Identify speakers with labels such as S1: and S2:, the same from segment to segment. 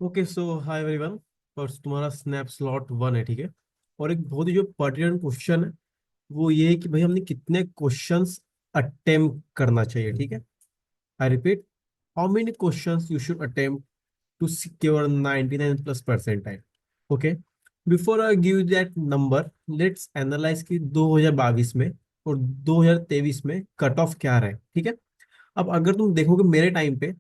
S1: Okay so hi everyone. पर तुम्हारा snap slot 1 है, ठीक है। और एक बहुत ही जो पर्टिकुलर क्वेश्चन है वो ये है कि भाई हमने कितने क्वेश्चंस अटेम्प्ट करना चाहिए, ठीक है। I repeat, how many questions you should attempt to secure 99 plus percentile. Okay, before I give that number, let's analyse कि 2022 में और 2023 में कट ऑफ क्या रहा है, ठीक है। अब अगर तुम देखोगे मेरे टाइम पे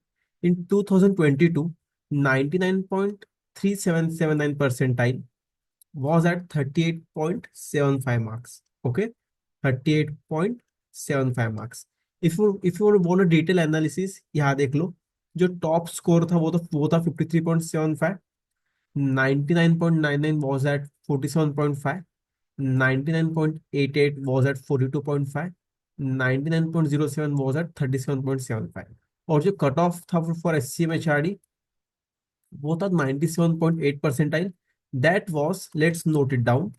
S1: इन 2022 99.3779 percentile was at 38.75 marks. Okay, 38.75 marks. If you want a detail analysis, यहाँ देख लो। जो टॉप स्कोर था वो था 53.75। 99.99 was at 47.5। 99.88 was at 42.5। 99.07 was at 37.75। और जो कट ऑफ था for S C M H R D वो था 97.8 percentile। That was, let's note it down,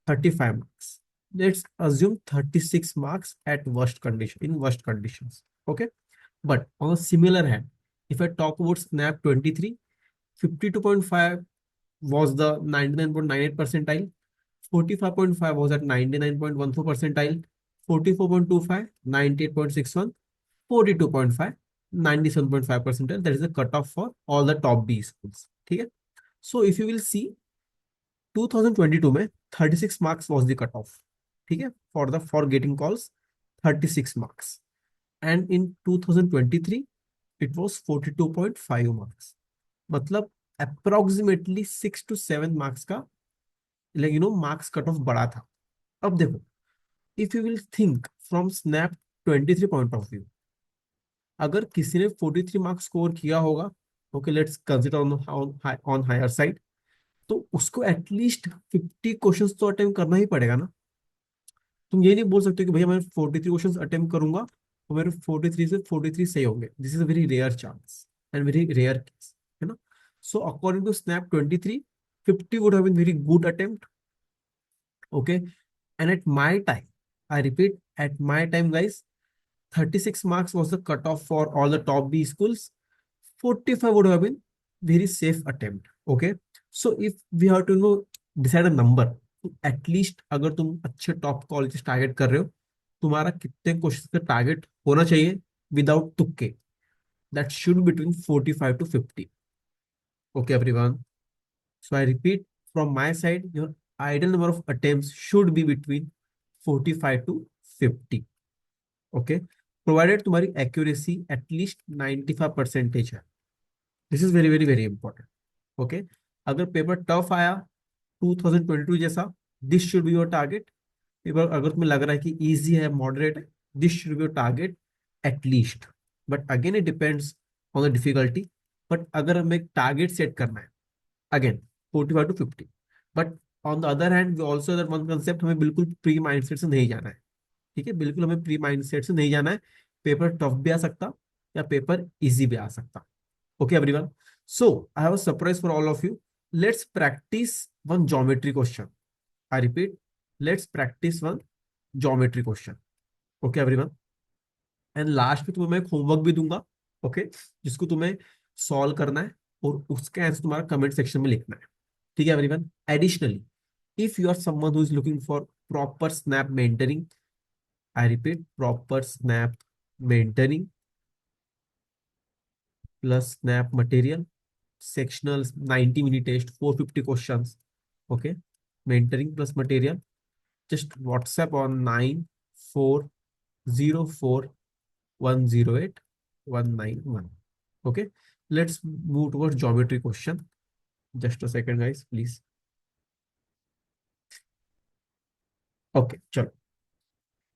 S1: 35 marks। Let's assume 36 marks at worst condition, in worst conditions. Okay, but on a similar hand, if I talk about snap 23, 52.5 was the 99.98 percentile, 45.5 was at 99.14 percentile, 44.25 98.61, 42.5 97.5 percentile. That is the cutoff for all the top B schools, ठीक है। So if you will see 2022 में 36 marks was the cutoff, ठीक है, for getting calls, 36 marks। And in 2023 it was 42.5 marks। मतलब अप्रोक्सीमेटली 6 to 7 marks का, marks cut off बड़ा था। अब देखो, if you will think from snap 23 point of view, अगर किसी ने 43 मार्क्स स्कोर किया होगा, okay let's consider on higher side, तो उसको एटलीस्ट 50 क्वेश्चंस तो अटेम्प्ट करना ही पड़ेगा ना। तुम ये नहीं बोल सकते कि भैया मैं 43 क्वेश्चंस अटेम्प्ट करूंगा और मेरे 43 से 43 सही होंगे। This is a very rare chance and very rare case, है ना। So according to snap 23, 50 would have been very good attempt. Okay, and at my time, I repeat, at my time guys, 36 marks was the cutoff for all the top B schools. 45 would have been very safe attempt. Okay, so if we have to decide a number, at least अगर तुम अच्छे top colleges target कर रहे हो, तुम्हारा कितने question का target होना चाहिए विदाउट तुक्के, that should between 45 to 50। Okay everyone, so I repeat, from my side, your ideal number of attempts should be between 45 to 50। Okay, provided तुम्हारी एक्यूरेसी एटलीस्ट 95% है। This is very very very important. Okay, अगर paper tough आया 2022 जैसा, this should be your target. Paper अगर तुम्हें लग रहा है कि इजी है, मॉडरेट है, this should be your target at least. But again it depends on the difficulty. But अगर हमें एक टारगेट सेट करना है, again 45 to 50। But on the other hand also that one concept, हमें बिल्कुल प्री माइंडसेट से नहीं जाना है, ठीक है। बिल्कुल हमें प्री माइंडसेट से नहीं जाना है। पेपर टफ भी आ सकता या पेपर इजी भी आ सकता। Okay everyone, so I have a surprise for all of you. Let's practice one geometry question. I repeat, let's practice one geometry question. Okay everyone, and last में तुम्हें मैं homework भी दूंगा, ओके जिसको तुम्हें solve करना है और उसका आंसर तुम्हारा कमेंट सेक्शन में लिखना है, ठीक है everyone. Additionally, if you are someone who is looking for proper snap mentoring, I repeat, proper snap mentoring plus snap material, sectional 90-minute test, 450 questions, okay, mentoring plus material, just WhatsApp on 9404108191। okay, let's move towards geometry question. Just a second guys, please. Okay, चलो।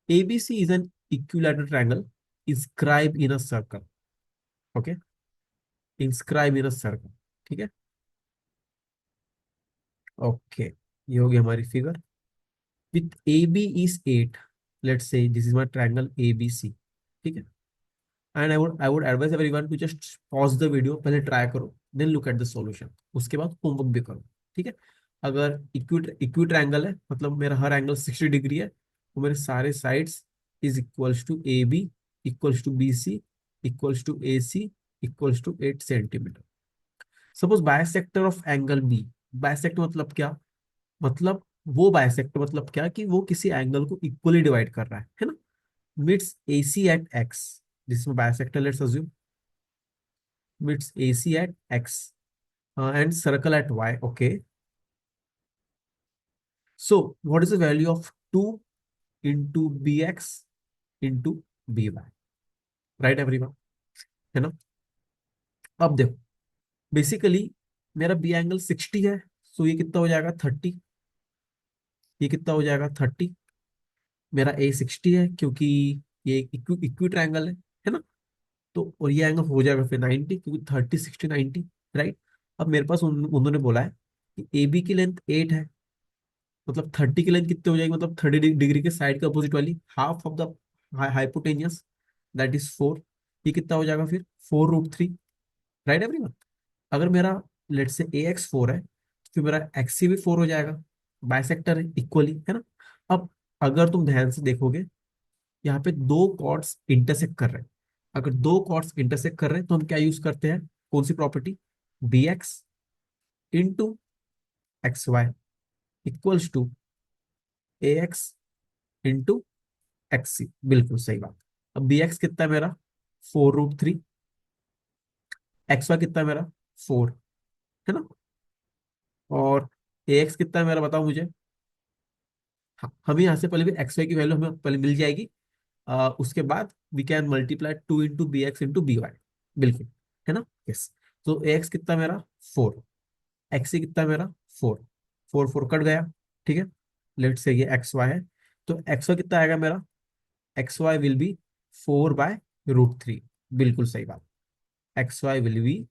S1: ABC is an equilateral triangle inscribed in a circle। okay, inscribed in a circle, ठीक है। Okay, ये हो गई हमारी figure. With A B is 8, let's say this is my triangle A B C, ठीक है। And I would advise everyone to just pause the video, पहले try करो, then look at the solution, उसके बाद होमवर्क भी करो, ठीक है। अगर इक्वी ट्राइंगल है, मतलब मेरा हर एंगल 60 डिग्री है, तो मेरे सारे sides is equals to A B, equals to B C, equals to A C, equals to 8 centimetre. Suppose bisector of angle B, bisector मतलब क्या, मतलब वो बायसेक्टर मतलब क्या कि वो किसी एंगल को इक्वली डिवाइड कर रहा है ना, मीट्स AC एट एक्स, जिसमें bisector let's assume meets AC at X and circle at Y, okay. So what is the value of 2 into B x into B Y, right everyone, है ना। अब देखो, basically मेरा B angle 60 है, सो ये कितना हो जाएगा 30, ये कितना हो जाएगा 30, मेरा ए 60 है क्योंकि ये इक्वी ट्रायंगल है ना। तो और ये एंगल हो जाएगा फिर 90, क्योंकि 30 60 90, राइट। अब मेरे पास उन्होंने बोला है कि ए बी की लेंथ 8 है, मतलब 30 की लेंथ कितनी हो जाएगी, मतलब 30 डिग्री के साइड के अपोजिट वाली half of the hypotenuse, that is 4। ये कितना हो जाएगा फिर 4√3, राइट एवरीवन। अगर मेरा लेट से ए एक्स 4 है, तो फिर मेरा एक्स सी भी 4 हो जाएगा, बाइसेक्टर है इक्वली, है ना। अब अगर तुम ध्यान से देखोगे, यहाँ पे दो कॉर्ड्स इंटरसेक्ट कर रहे हैं। अगर दो कॉर्ड्स इंटरसेक्ट कर रहे हैं तो हम क्या यूज करते हैं, कौन सी property, b x into x y equals to a x into x c, बिल्कुल सही बात। अब बी एक्स कितना है मेरा 4√3, एक्स वाई कितना है मेरा 4, है ना। और ए एक्स कितना है मेरा बताओ मुझे। हाँ, हमें यहाँ से पहले भी एक्स वाई की वैल्यू हमें पहले मिल जाएगी, उसके बाद we can multiply 2 into B x into B Y, बिल्कुल, है ना, यस। तो ए एक्स कितना मेरा 4, एक्स सी कितना मेरा 4, 4 कट गया, ठीक है। लेट से ये एक्स वाई है, तो एक्स वाई कितना आएगा मेरा, एक्स वाई विल बी 4/√3, बिल्कुल सही बात, एक्स वाई विल बी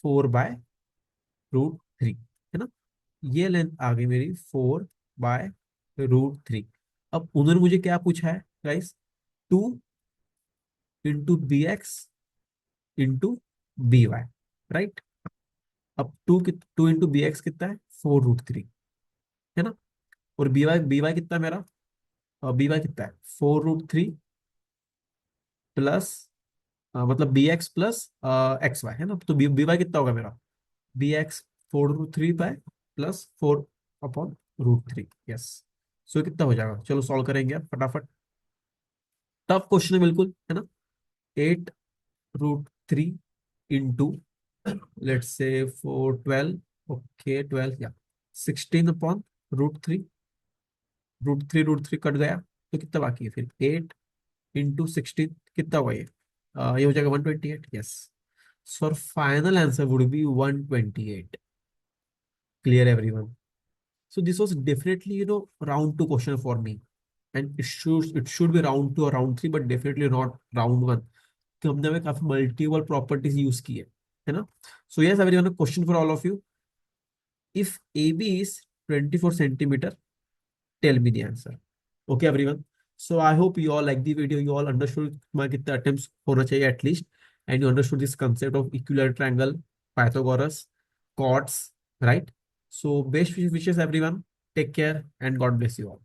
S1: 4/√3, है ना। ये लेंथ आ गई मेरी 4/√3। अब उन्होंने मुझे क्या पूछा है guys, 2 into B x into B Y, right. अब 2 इंटू बी एक्स कितना है 4√3, है ना। और बी वाई कितना है मेरा, बी वाई कितना है 4√3 प्लस, मतलब b x plus x y, है ना। तो बी वाई कितना होगा मेरा, b x 4√3 by plus 4/√3, yes. So कितना हो जाएगा, चलो सॉल्व करेंगे आप फटाफट। टफ क्वेश्चन है बिल्कुल, है ना। 8√3 इंटू लेट्स से 4 12, ओके 12 या 16/√3, √3 कट गया, तो कितना बाकी है फिर 8 इंटू 16, कितना हुआ ये, ये हो जाएगा 128, yes. So final answer would be 128, clear everyone. So this was definitely, round two question for me, and it should be round two or round three, but definitely not round one. कि हमने में काफी multiple properties use की है ना। So yes everyone, question for all of you, if A B is 24 centimeter, tell me the answer, okay everyone. So I hope you all like the video, you all understood मैं कितने attempts होना चाहिए at least, and you understood this concept of equilateral triangle, Pythagoras, chords, right? So best wishes everyone, take care and God bless you all.